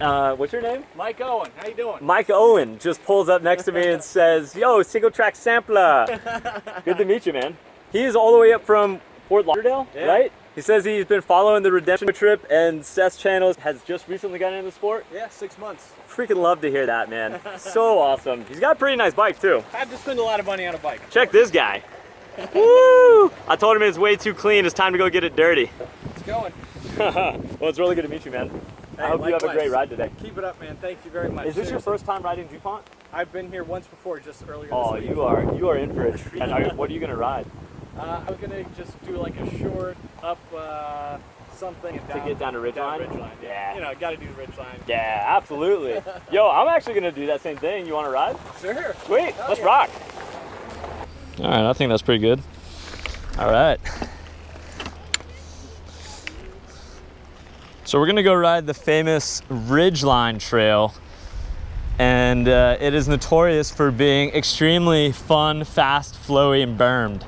What's your name? Mike Owen, how you doing? Mike Owen just pulls up next to me and says, yo, single track sampler. Good to meet you, man. He is all the way up from Fort Lauderdale, right? He says he's been following the Redemption trip, and Seth's channel has just recently gotten into the sport. Yeah, 6 months. Freaking love to hear that, man. So awesome. He's got a pretty nice bike too. I have to spend a lot of money on a bike. Check this guy. Woo! I told him it's way too clean. It's time to go get it dirty. It's going. Well, it's really good to meet you, man. Hey, I hope you have a great ride today. Keep it up, man. Thank you very much. Is this your first time riding DuPont? I've been here once before, just earlier Oh, this week. you are in for a treat. What are you gonna ride? I was gonna just do like a short up something and down, to get down to Ridgeline? Ridgeline. Yeah. You know, gotta do Ridgeline. Yeah, absolutely. Yo, I'm actually gonna do that same thing. You wanna ride? Sure. Sweet, let's rock. All right, I think that's pretty good. All right. So we're gonna go ride the famous Ridgeline trail, and it is notorious for being extremely fun, fast, flowy, and bermed.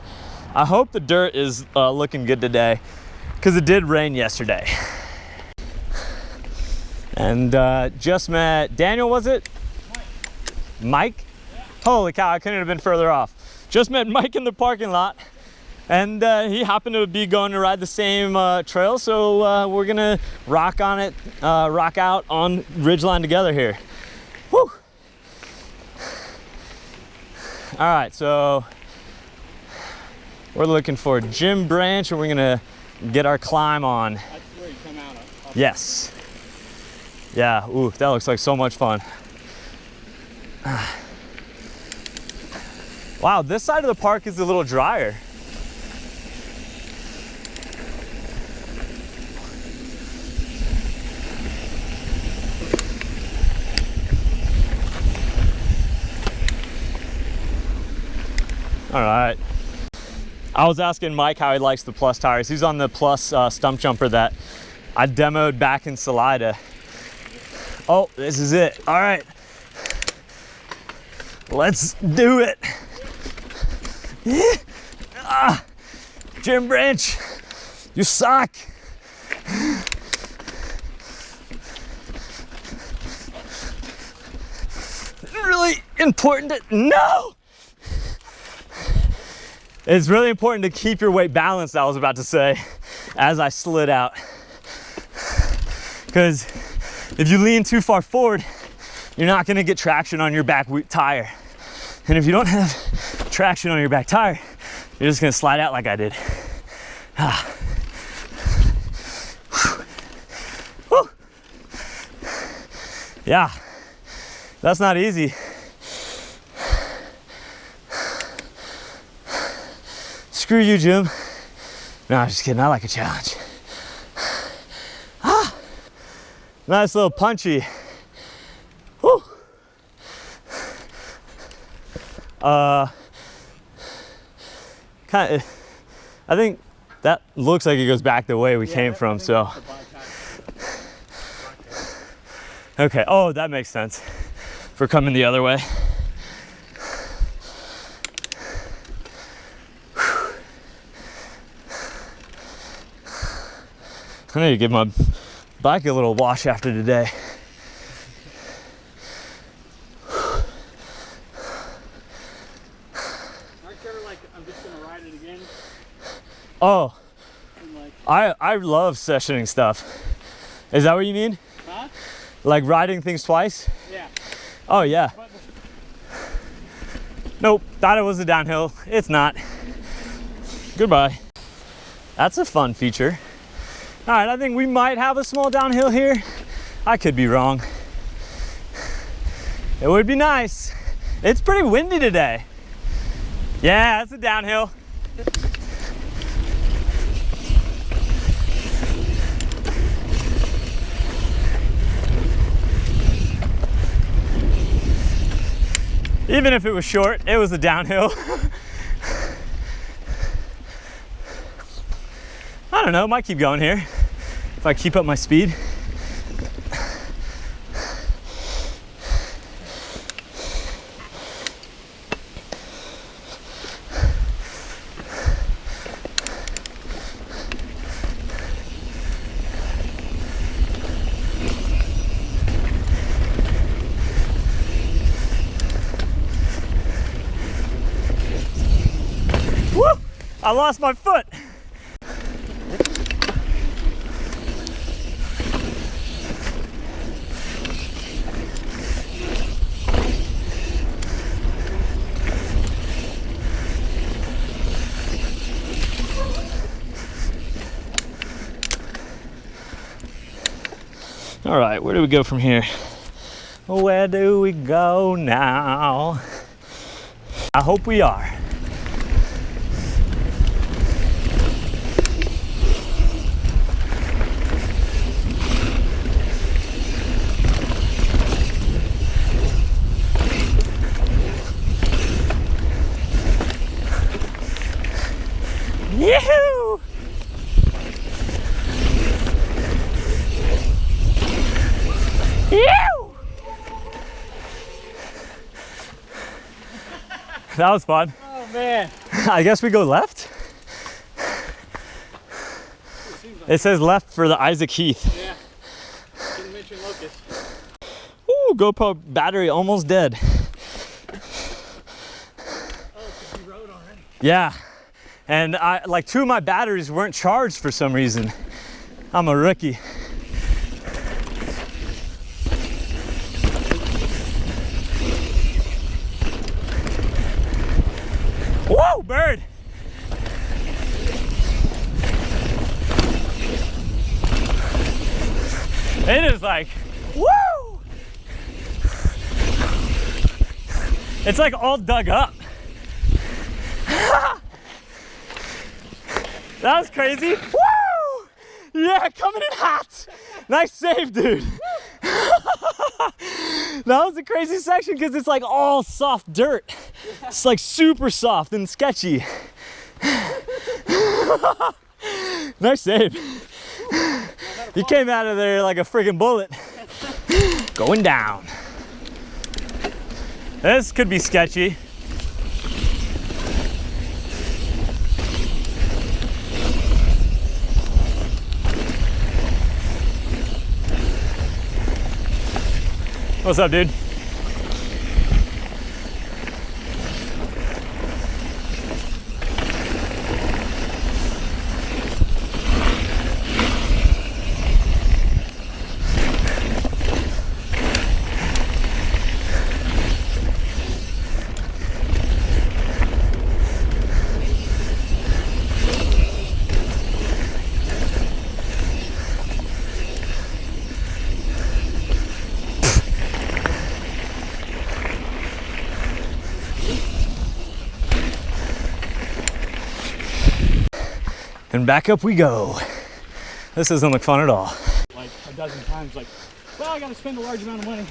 I hope the dirt is looking good today, because it did rain yesterday. And just met Daniel, was it? Mike? Yeah. Holy cow, I couldn't have been further off. Just met Mike in the parking lot, and he happened to be going to ride the same trail, so we're gonna rock on it, rock out on Ridgeline together here. Woo! All right, so we're looking for Jim Branch, and we're gonna get our climb on. That's where you come out of. Yes. Yeah, ooh, that looks like so much fun. Wow, this side of the park is a little drier. All right. I was asking Mike how he likes the Plus tires. He's on the Plus stump jumper that I demoed back in Salida. Oh, this is it. All right. Let's do it. Yeah. Jim Branch, you suck. Really important to, no. It's really important to keep your weight balanced, I was about to say, as I slid out. Because if you lean too far forward, you're not gonna get traction on your back tire. And if you don't have traction on your back tire, you're just gonna slide out like I did. Yeah, that's not easy. Screw you, Jim. No, I'm just kidding, I like a challenge. Nice little punchy. Whew. Kind of, I think that looks like it goes back the way we came from, so. Okay, oh, that makes sense for coming the other way. I need to give my bike a little wash after today. Aren't you ever like, I'm just gonna ride it again? Oh, Like, I love sessioning stuff. Is that what you mean? huh? Like riding things twice? Yeah. Oh yeah. Nope, thought it was a downhill. It's not. Goodbye. That's a fun feature. All right, I think we might have a small downhill here. I could be wrong. It would be nice. It's pretty windy today. Yeah, that's a downhill. Even if it was short, it was a downhill. I don't know, might keep going here if I keep up my speed. I lost my foot. All right, where do we go from here? Where do we go now? I hope we are. Yahoo! Ew! That was fun. Oh man. I guess we go left. It says left for the Isaac Heath. Yeah. Didn't mention locust. Ooh, GoPro battery almost dead. Oh, it's a road already. Yeah. And like 2 of my batteries weren't charged for some reason. I'm a rookie. Whoa, bird! It is like, woo! It's like all dug up. That was crazy. Woo! Yeah, coming in hot. Nice save, dude. That was a crazy section because it's like all soft dirt. It's like super soft and sketchy. Nice save. You came out of there like a friggin' bullet. Going down. This could be sketchy. What's up, dude? And back up we go. This doesn't look fun at all. Like a dozen times, like, well, I gotta spend a large amount of money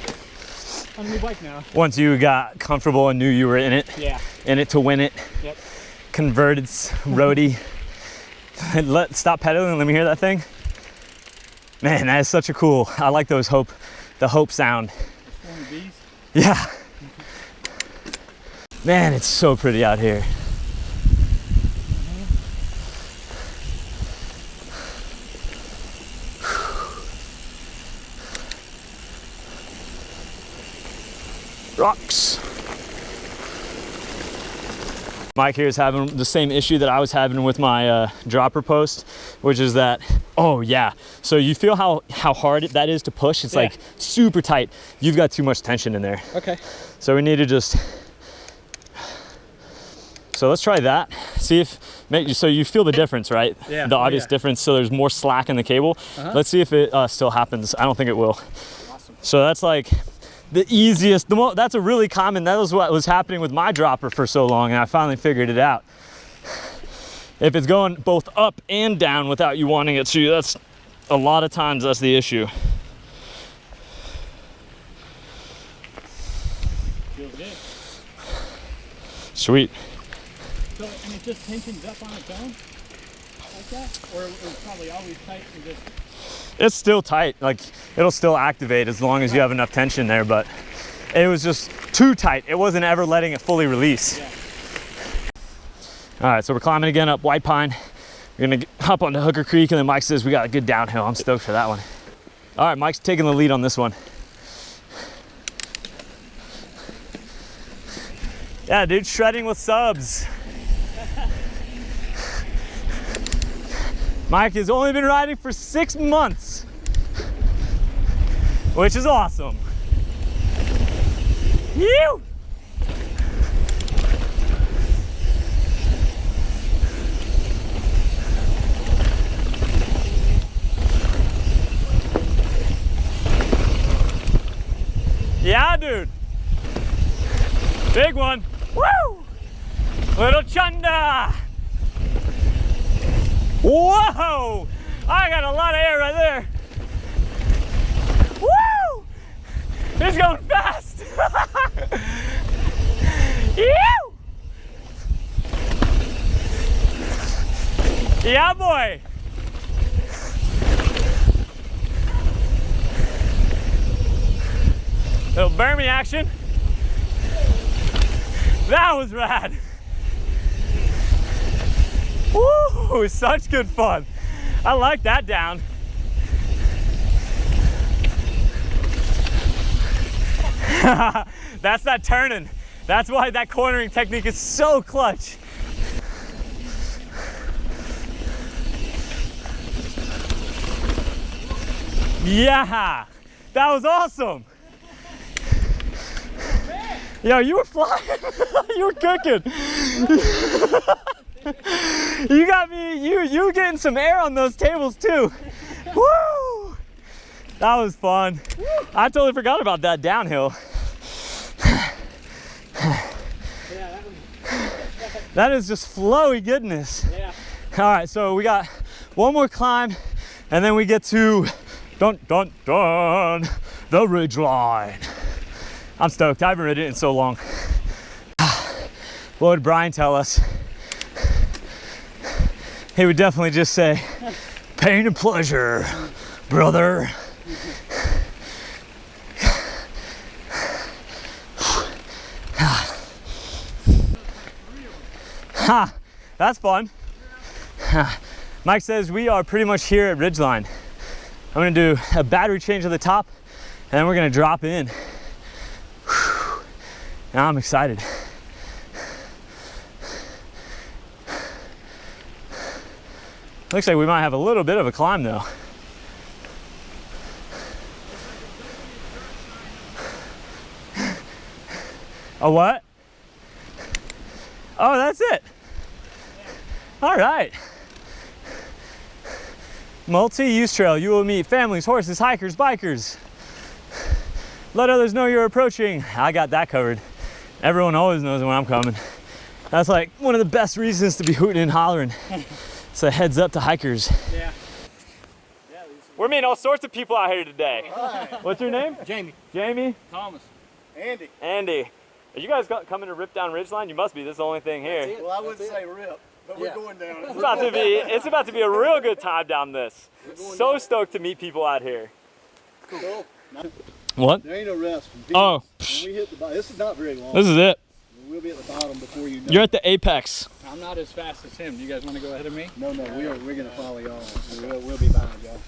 on a new bike now. Once you got comfortable and knew you were in it. Yeah. In it to win it. Yep. Converted roadie. Stop pedaling, let me hear that thing. Man, that is such a cool, I like those the hope sound. Swarm of bees. Yeah. Man, it's so pretty out here. Rocks. Mike here is having the same issue that I was having with my dropper post, which is that, oh yeah, so you feel how hard that is to push. It's like super tight. You've got too much tension in there. Okay. So we need to just, so let's try that. See if, so you feel the difference, right? Yeah. The obvious difference, so there's more slack in the cable. Let's see if it still happens. I don't think it will. Awesome. So that's like, the easiest, that's a really common, that was what was happening with my dropper for so long, and I finally figured it out. If it's going both up and down without you wanting it to, that's a lot of times that's the issue. Feels good. Sweet. So, and it just tensions up on its own? Like that? Or it was probably always tight and just... It's still tight, like it'll still activate as long as you have enough tension there, but it was just too tight. It wasn't ever letting it fully release. Yeah. All right, so we're climbing again up White Pine. We're gonna hop onto Hooker Creek, and then Mike says we got a good downhill. I'm stoked for that one. All right, Mike's taking the lead on this one. Yeah, dude, shredding with subs. Mike has only been riding for 6 months, which is awesome. Yew! Yeah, dude. Big one. Woo! Little Chunda. Whoa! I got a lot of air right there. Woo! It's going fast. Ew! Yeah, boy. Little Burmy action. That was rad. Woo! Such good fun. I like that down. That's that turning. That's why that cornering technique is so clutch. Yeah, that was awesome. Yo, you were flying. You were cooking. You got me, you were getting some air on those tables too. Woo! That was fun. I totally forgot about that downhill. That is just flowy goodness. Yeah. All right, so we got one more climb and then we get to dun dun dun the Ridgeline. I'm stoked. I haven't ridden it in so long. What would Brian tell us? He would definitely just say, pain and pleasure, brother. Ha, that's fun. Mike says we are pretty much here at Ridgeline. I'm gonna do a battery change at the top and then we're gonna drop in. Now I'm excited. Looks like we might have a little bit of a climb though. A what? Oh, that's it. All right. Multi-use trail. You will meet families, horses, hikers, bikers. Let others know you're approaching. I got that covered. Everyone always knows when I'm coming. That's like one of the best reasons to be hooting and hollering. It's a heads up to hikers. Yeah. We're meeting all sorts of people out here today. Hi. What's your name? Jamie. Jamie? Thomas. Andy. Andy. Are you guys coming to rip down Ridgeline? You must be. This is the only thing here. Well, I wouldn't say rip, but we're going down. It's about to be a real good time down this. So stoked to meet people out here. Cool. What? There ain't no rest. Oh. When we hit the bottom, this is not very long. This is it. We'll be at the bottom before you know. You're at the apex. I'm not as fast as him. Do you guys want to go ahead of me? No, we're gonna follow y'all. We'll be behind y'all.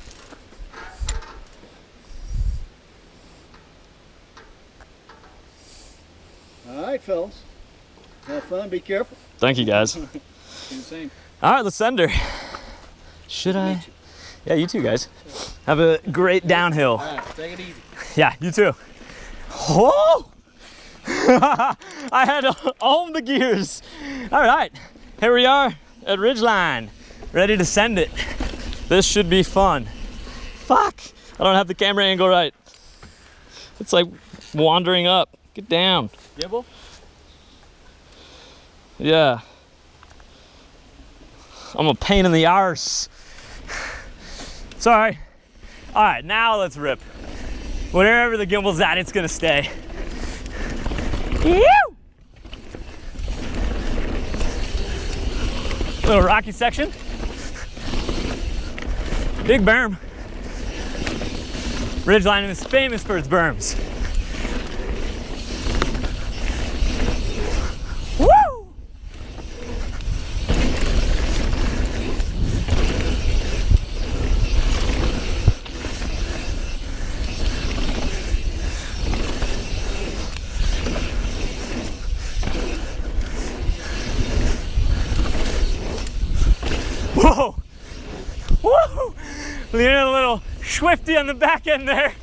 All right, fellas. Have fun. Be careful. Thank you, guys. Do the same. All right, let's send her. Should I? Yeah, you too, guys. Have a great downhill. All right, take it easy. Yeah, you too. Whoa! I had to own the gears. All right, here we are at Ridgeline, ready to send it. This should be fun. Fuck, I don't have the camera angle right. It's like wandering up. Get down. Gibble? Yeah. I'm a pain in the arse. Sorry. All right, now let's rip. Wherever the gimbal's at, it's gonna stay. Ew! Little rocky section. Big berm. Ridgeline is famous for its berms. Woo! Whoa! Leaning a little swifty on the back end there.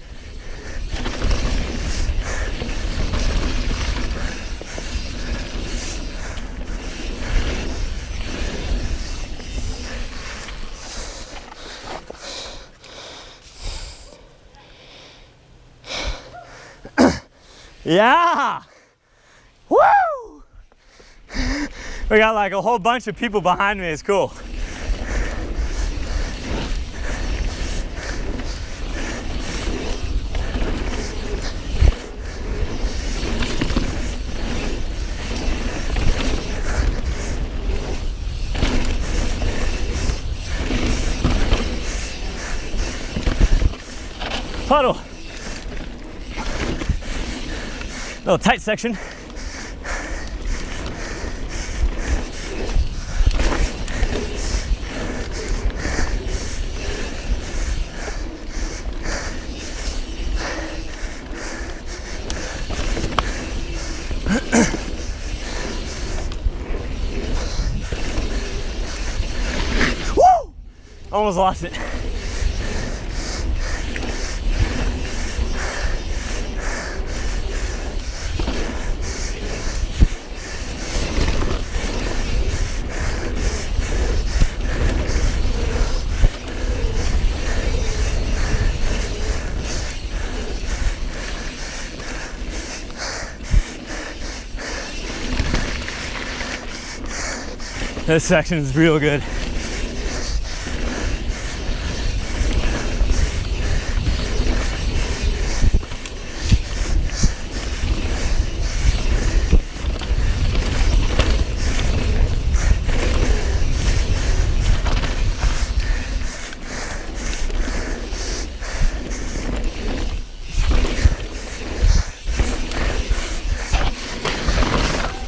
Yeah! Woo! We got like a whole bunch of people behind me. It's cool. Puddle. Little tight section. Woo! Almost lost it. This section is real good.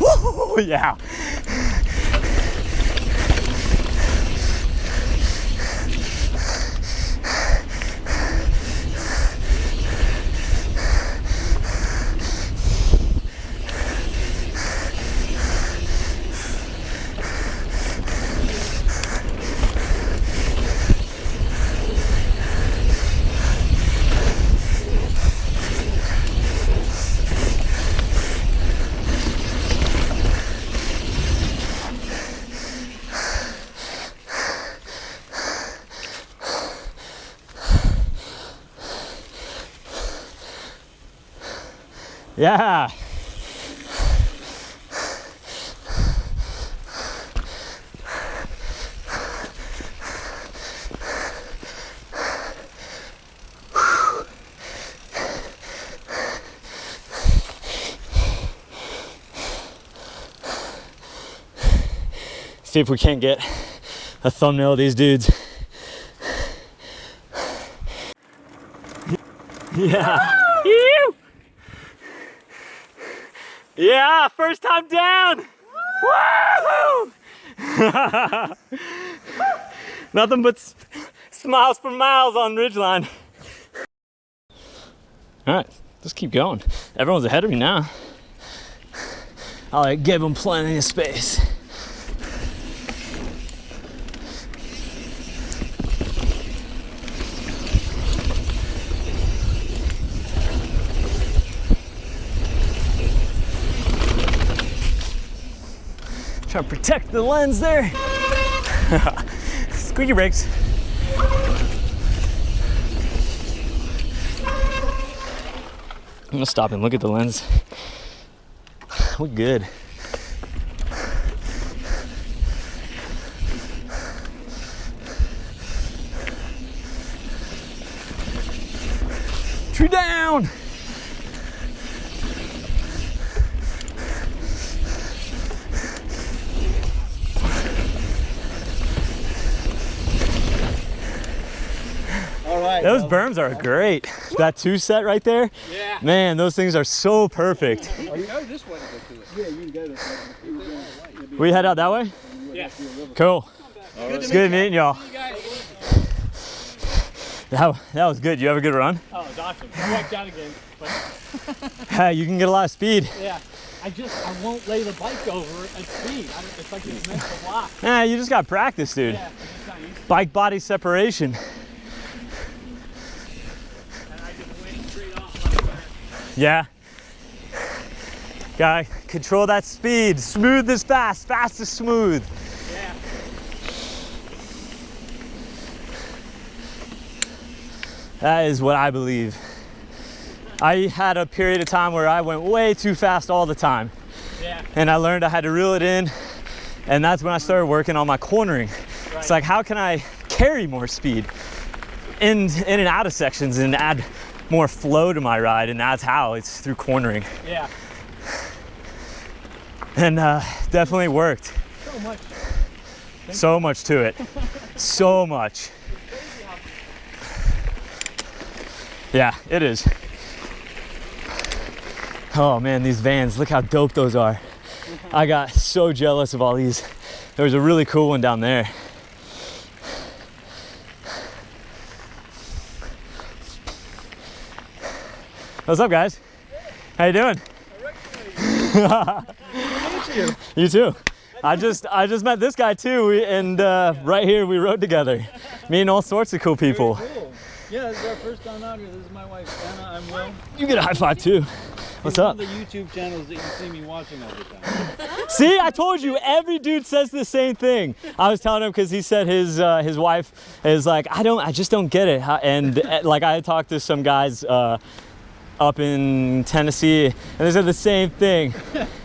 Woo, yeah. Yeah. See if we can't get a thumbnail of these dudes. Yeah. Ew. Yeah, first time down. Woo! Nothing but smiles for miles on Ridgeline. All right, let's keep going. Everyone's ahead of me now. I'll give them plenty of space. Trying to protect the lens there. Squeaky brakes. I'm gonna stop and look at the lens. We're good. Tree down. Those berms are great. That two set right there. Yeah. Man, those things are so perfect. You can go this way to go to it. Yeah, you can go this way. We head out that way? Yeah. Cool. It's good meeting y'all. That was good. You have a good run? Oh, it was awesome. I walked out again. But Hey, you can get a lot of speed. yeah. I won't lay the bike over at speed. It's like it's meant to block. Nah, you just got practice, dude. Yeah, I'm just not used to it. Bike body separation. Yeah. Gotta control that speed. Smooth is fast, fast is smooth. Yeah. That is what I believe. I had a period of time where I went way too fast all the time. Yeah. And I learned I had to reel it in. And that's when I started working on my cornering. Right. It's like, how can I carry more speed in and out of sections and add more flow to my ride? And that's how, it's through cornering. Yeah. And definitely worked. So much. So much to it. So much. Yeah, it is. Oh man, these vans, look how dope those are. I got so jealous of all these. There was a really cool one down there. What's up, guys? How you doing? You too. I just met this guy too, and right here we rode together. Me and all sorts of cool people. Very cool. Yeah, this is our first time out here. This is my wife Anna. I'm Will. You get a high five too. What's up? One of the YouTube channels that you see me watching all the time. See, I told you, every dude says the same thing. I was telling him because he said his wife is like, I just don't get it. And like I talked to some guys up in Tennessee, and they said the same thing.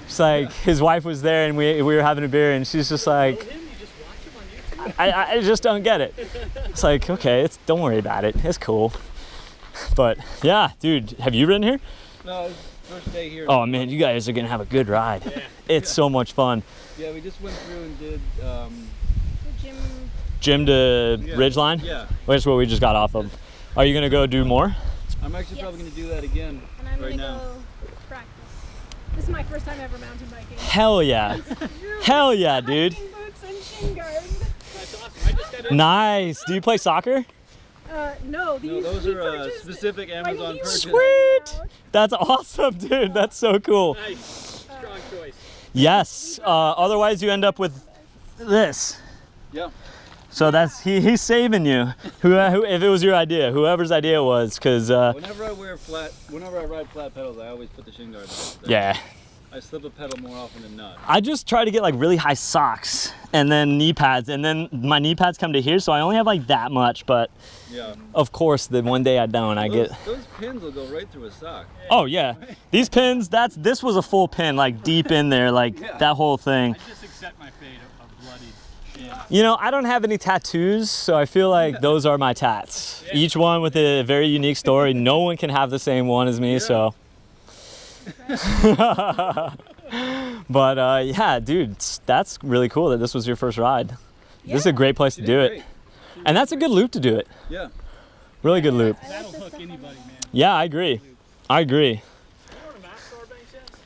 It's like his wife was there, and we were having a beer, and she's just like, I just don't get it. It's like, okay, don't worry about it. It's cool. But yeah, dude, have you ridden here? No, it's first day here. Oh man, you guys are gonna have a good ride. Yeah. It's so much fun. Yeah, we just went through and did. Gym to Yeah. Ridgeline? Yeah. Which is what we just got off of. Are you gonna go do more? I'm actually probably going to do that again And I'm right gonna now. go practice. This is my first time ever mountain biking. Hell yeah. Hell yeah, dude. Hiking boots and shin guards. That's awesome. I just got in. Nice. Do you play soccer? No, these No, those he are purchased specific when Amazon he was purchases. Sweet. That's awesome, dude. That's so cool. Nice. Strong choice. Yes. Otherwise, you end up with this. Yeah. So that's he's saving you. Who if it was your idea, whoever's idea it was, because Whenever I ride flat pedals, I always put the shin guard on. yeah. I slip a pedal more often than not. I just try to get like really high socks and then knee pads, and then my knee pads come to here, so I only have like that much. But Yeah. of course, the one day I don't, I get. Those pins will go right through a sock. Oh yeah, these pins. This was a full pin, like deep in there, like Yeah. that whole thing. I just accept my fate of bloodied shin. You know, I don't have any tattoos, so I feel like those are my tats. Each one with a very unique story. No one can have the same one as me, so. But yeah, dude, that's really cool that this was your first ride. This is a great place to do it. Great. And that's a good loop to do it. Yeah. Really good loop. That'll hook anybody, man. Yeah, I agree. I agree. You know what a map store bank is?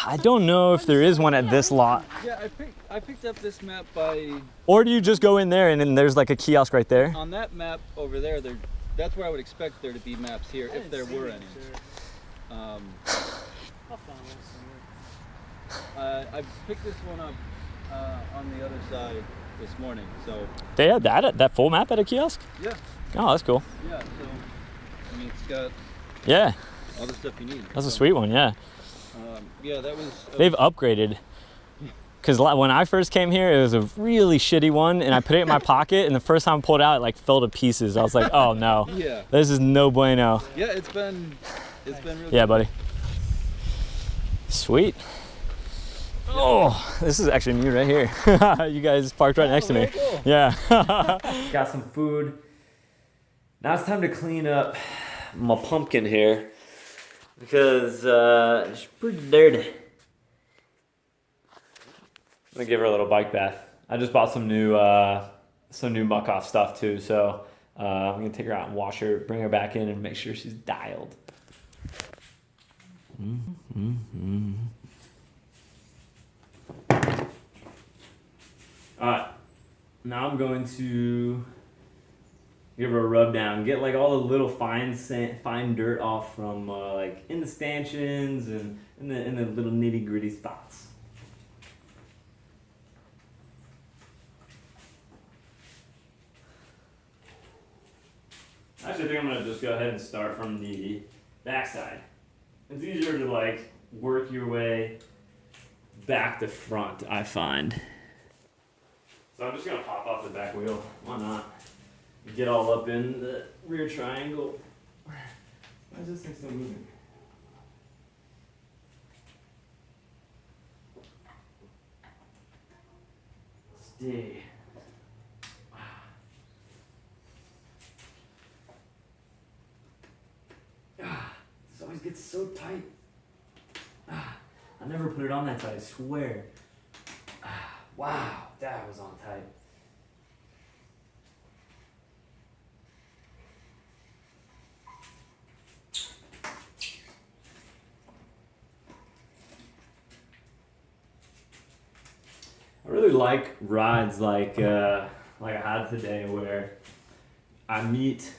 I don't know if there is one at this lot. Yeah, I picked up this map by Or do you just go in there and then there's like a kiosk right there? on that map over there. That's where I would expect there to be maps here if there were any. I'll find one somewhere. I picked this one up on the other side this morning. So They had that full map at a kiosk? yeah, Oh, that's cool. yeah. So I mean, it's got Yeah, all the stuff you need. that's a So, sweet one, yeah. Yeah, that was. They've upgraded. Because when I first came here, it was a really shitty one, and I put it in my pocket, and the first time I pulled it out, it like fell to pieces. I was like, oh no, Yeah. this is no bueno. Yeah, it's been really. Yeah, buddy. Sweet. Oh, this is actually me right here. You guys parked right next to me. Cool. Yeah. Got some food. Now it's time to clean up my pumpkin here because it's pretty dirty. I'm gonna give her a little bike bath. I just bought some new muck off stuff too, so I'm gonna take her out and wash her, bring her back in, and make sure she's dialed. Alright, now I'm going to give her a rub down, get like all the little fine dirt off from like in the stanchions and in the little nitty gritty spots. Actually, I think I'm gonna just go ahead and start from the backside. It's easier to like work your way back to front, I find. So I'm just gonna pop off the back wheel. Why not? Get all up in the rear triangle. Why is this thing still moving? Stay. This always gets so tight. I never put it on that tight, I swear. Wow, that was on tight. I really like rides like I had today, where I meet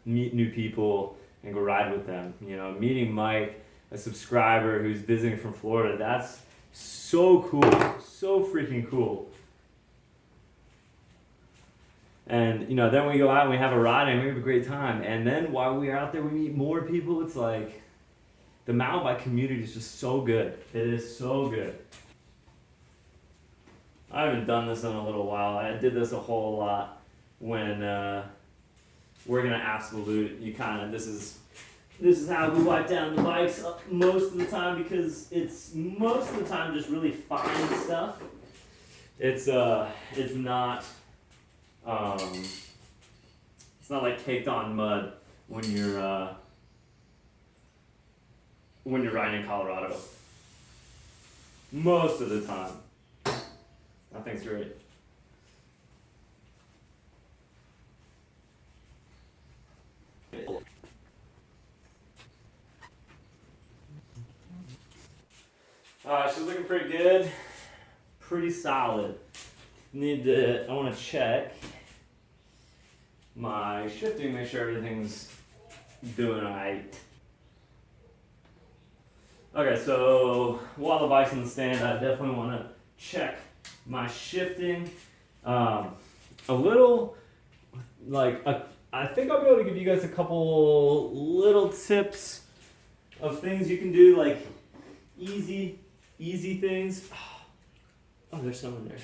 new people and go ride with them. You know, meeting Mike, a subscriber who's visiting from Florida, that's so cool, so freaking cool. And you know, then we go out and we have a ride and we have a great time. And then while we're out there, we meet more people. It's like the mountain bike community is just so good. It is so good. I haven't done this in a little while. I did this a whole lot when we're gonna absolute. This is how we wipe down the bikes most of the time, because it's most of the time just really fine stuff. It's not like caked on mud when you're riding in Colorado. Most of the time. Nothing's great. She's looking pretty good, pretty solid. I want to check my shifting, make sure everything's doing alright. Okay, so while the bike's in the stand, I definitely want to check my shifting. I think I'll be able to give you guys a couple little tips of things you can do, like easy things. Oh, there's some in there.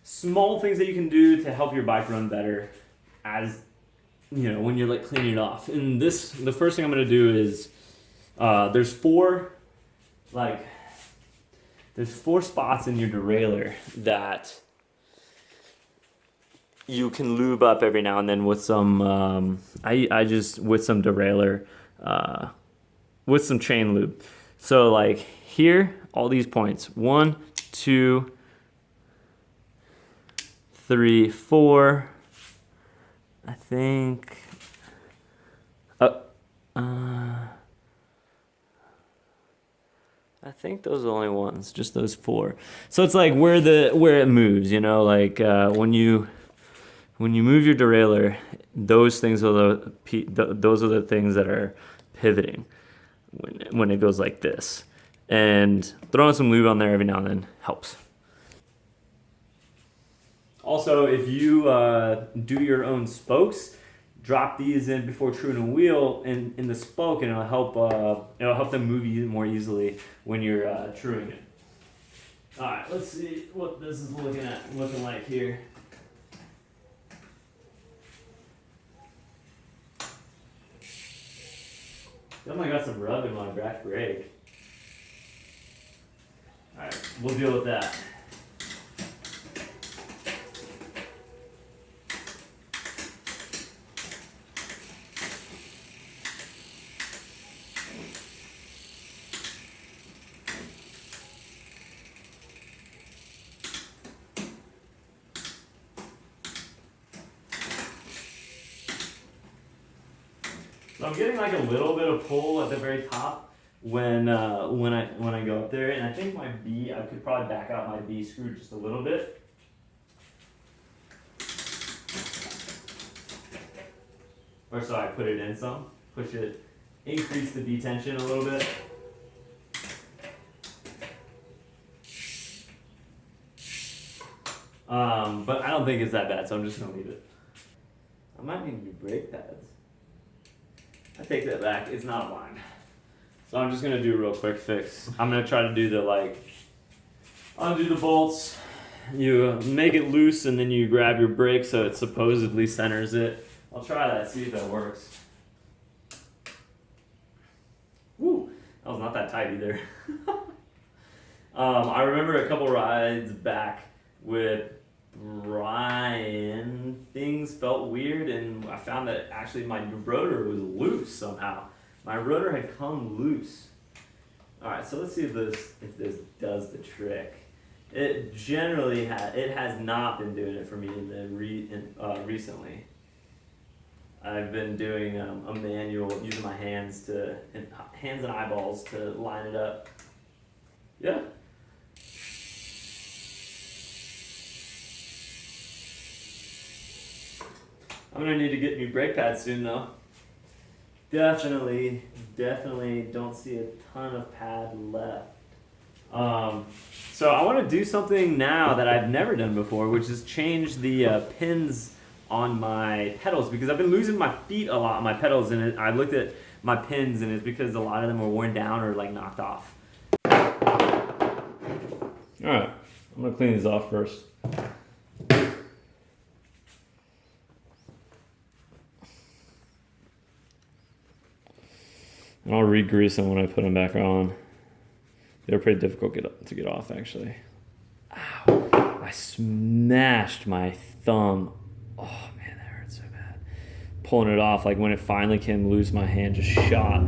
Small things that you can do to help your bike run better, as you know, when you're like cleaning it off. And the first thing I'm gonna do is there's four spots in your derailleur that you can lube up every now and then with some with some derailleur, with some chain lube. So like here, all these points, 1, 2, 3, 4, I think, I think those are the only ones, just those 4. So it's like where it moves, you know, like when you move your derailleur, those things are the things that are pivoting when it goes like this. And throwing some lube on there every now and then helps. Also, if you do your own spokes, drop these in before truing a wheel in the spoke, and it'll help them move more easily when you're truing it. All right, let's see what this is looking like here. Definitely got some rub in my back brake. All right, we'll deal with that. So I'm getting like a little bit of pull at the very top when I go up there, and I think I could probably back out my B screw just a little bit. Or so I put it in some, increase the B tension a little bit. But I don't think it's that bad, so I'm just gonna leave it. I might need new brake pads. I take that back, it's not mine. So I'm just gonna do a real quick fix. I'm gonna try to do the undo the bolts. You make it loose and then you grab your brake so it supposedly centers it. I'll try that, see if that works. Woo, that was not that tight either. I remember a couple rides back with Brian, things felt weird and I found that actually my rotor was loose somehow. My rotor had come loose. All right, so let's see if this does the trick. It generally has not been doing it for me recently. I've been doing a manual, using my hands and eyeballs to line it up. Yeah. I'm gonna need to get new brake pads soon though. Definitely don't see a ton of pad left. So I want to do something now that I've never done before, which is change the pins on my pedals, because I've been losing my feet a lot on my pedals, and I looked at my pins and it's because a lot of them were worn down or like knocked off. Alright, I'm gonna clean these off first. And I'll re-grease them when I put them back on. They're pretty difficult to get off, actually. Ow, I smashed my thumb. Oh man, that hurt so bad. Pulling it off, like when it finally came loose, my hand just shot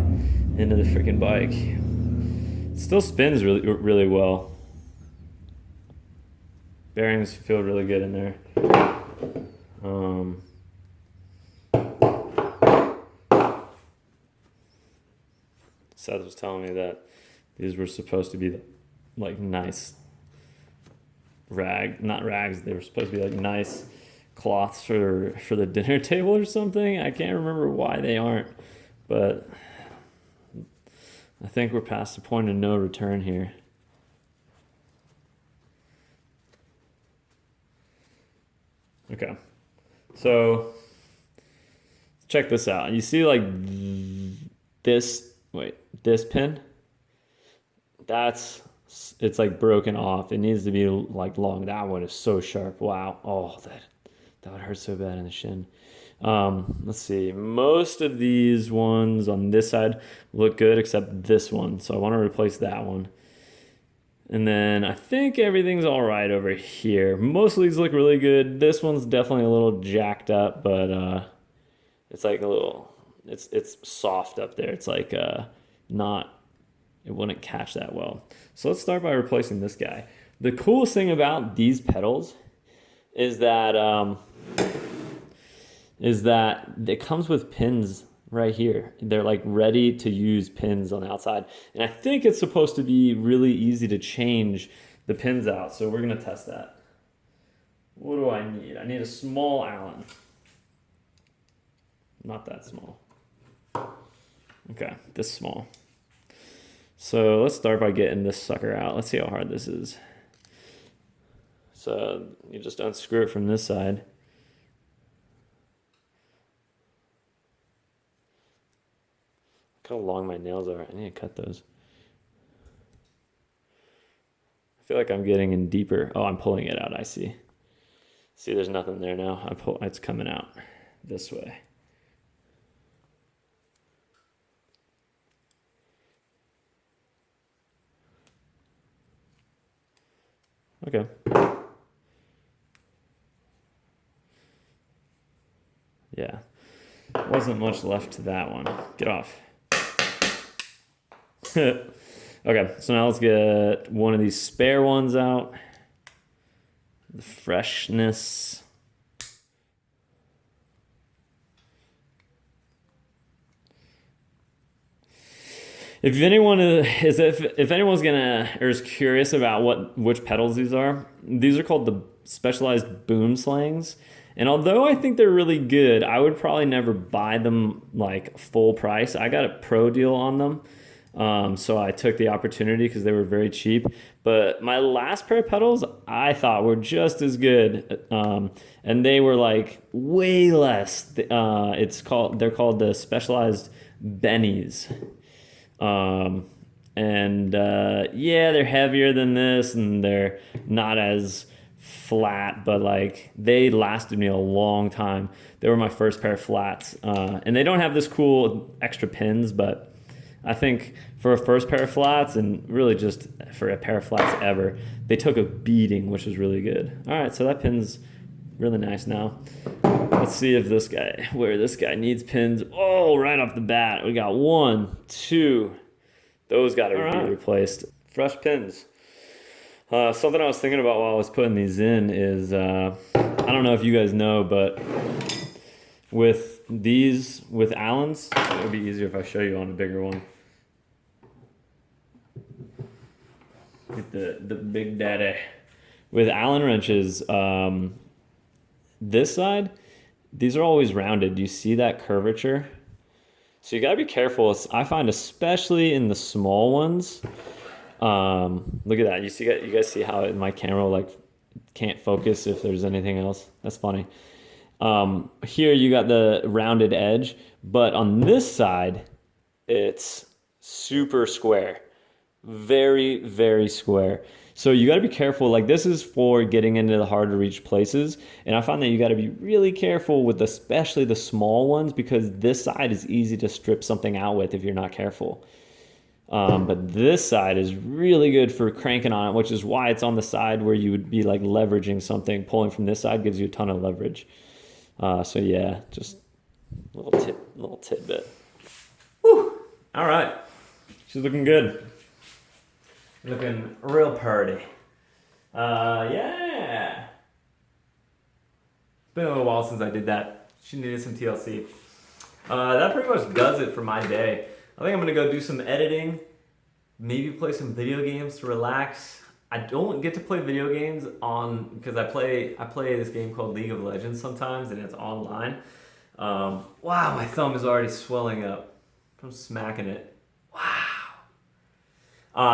into the freaking bike. It still spins really well. Bearings feel really good in there. Seth was telling me that these were supposed to be like nice not rags, they were supposed to be like nice cloths for the dinner table or something. I can't remember why they aren't, but I think we're past the point of no return here. Okay, so check this out. You see like this pin? It's like broken off. It needs to be like long. That one is so sharp. Wow. Oh, that would hurt so bad in the shin. Let's see. Most of these ones on this side look good except this one. So I want to replace that one. And then I think everything's all right over here. Most of these look really good. This one's definitely a little jacked up, but it's like a little, it's soft up there. It's like it wouldn't catch that well. So let's start by replacing this guy. The coolest thing about these pedals is that it comes with pins right here. They're like ready to use pins on the outside. And I think it's supposed to be really easy to change the pins out. So we're gonna test that. What do I need? I need a small Allen. Not that small. Okay, this small. So let's start by getting this sucker out. Let's see how hard this is. So you just unscrew it from this side. Look how long my nails are. I need to cut those. I feel like I'm getting in deeper. Oh, I'm pulling it out. I see. See, there's nothing there now. It's coming out this way. Okay. Yeah. Wasn't much left to that one. Get off. Okay, so now let's get one of these spare ones out. The freshness. If anyone's gonna or is curious about which pedals these are called the Specialized Boom Slangs. And although I think they're really good, I would probably never buy them like full price. I got a pro deal on them, so I took the opportunity because they were very cheap. But my last pair of pedals I thought were just as good, and they were like way less. They're called the Specialized Bennies. Yeah, they're heavier than this, and they're not as flat, but like they lasted me a long time. They were my first pair of flats, and they don't have this cool extra pins, but I think for a first pair of flats, and really just for a pair of flats ever, they took a beating, which was really good. All right, so that pin's really nice now. Let's see if this guy needs pins. Oh, right off the bat, we got 1, 2. Those got to be replaced. Fresh pins. Something I was thinking about while I was putting these in is, I don't know if you guys know, but with Allen's, it would be easier if I show you on a bigger one. Get the big daddy. With Allen wrenches, this side, these are always rounded. Do you see that curvature? So you gotta be careful. I find especially in the small ones. Look at that. You guys see how my camera like can't focus if there's anything else? That's funny. Here you got the rounded edge, but on this side, it's super square. Very, very square. So you got to be careful. Like this is for getting into the hard to reach places. And I find that you got to be really careful with especially the small ones, because this side is easy to strip something out with if you're not careful. But this side is really good for cranking on it, which is why it's on the side where you would be like leveraging something. Pulling from this side gives you a ton of leverage. So yeah, just a little tidbit. Whew. All right. She's looking good. Looking real pretty. Yeah. It's been a little while since I did that. She needed some TLC. That pretty much does it for my day. I think I'm gonna go do some editing, maybe play some video games to relax. I don't get to play video games because I play this game called League of Legends sometimes, and it's online. Wow, my thumb is already swelling up from smacking it. Wow.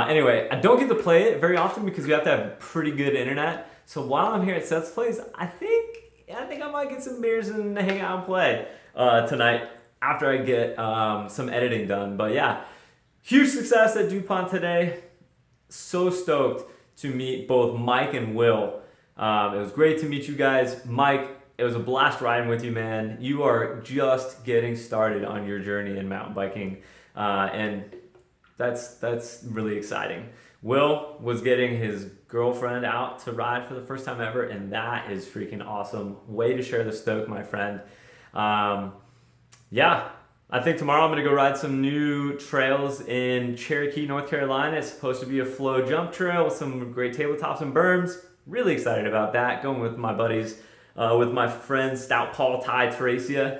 Anyway, I don't get to play it very often because you have to have pretty good internet. So while I'm here at Seth's place, I think I might get some beers and hang out and play tonight after I get some editing done. But yeah, huge success at DuPont today. So stoked to meet both Mike and Will. It was great to meet you guys. Mike, it was a blast riding with you, man. You are just getting started on your journey in mountain biking, and that's really exciting. Will was getting his girlfriend out to ride for the first time ever, and that is freaking awesome. Way to share the stoke, my friend. Yeah, I think tomorrow I'm going to go ride some new trails in Cherokee, North Carolina. It's supposed to be a flow jump trail with some great tabletops and berms. Really excited about that. Going with my buddies, with my friends Stout Paul, Ty, Teresia.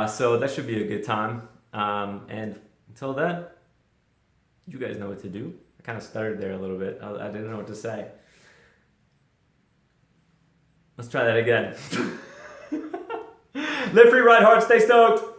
So that should be a good time. And until then, you guys know what to do. I kind of stuttered there a little bit. I didn't know what to say. Let's try that again. Live free, ride hard, stay stoked.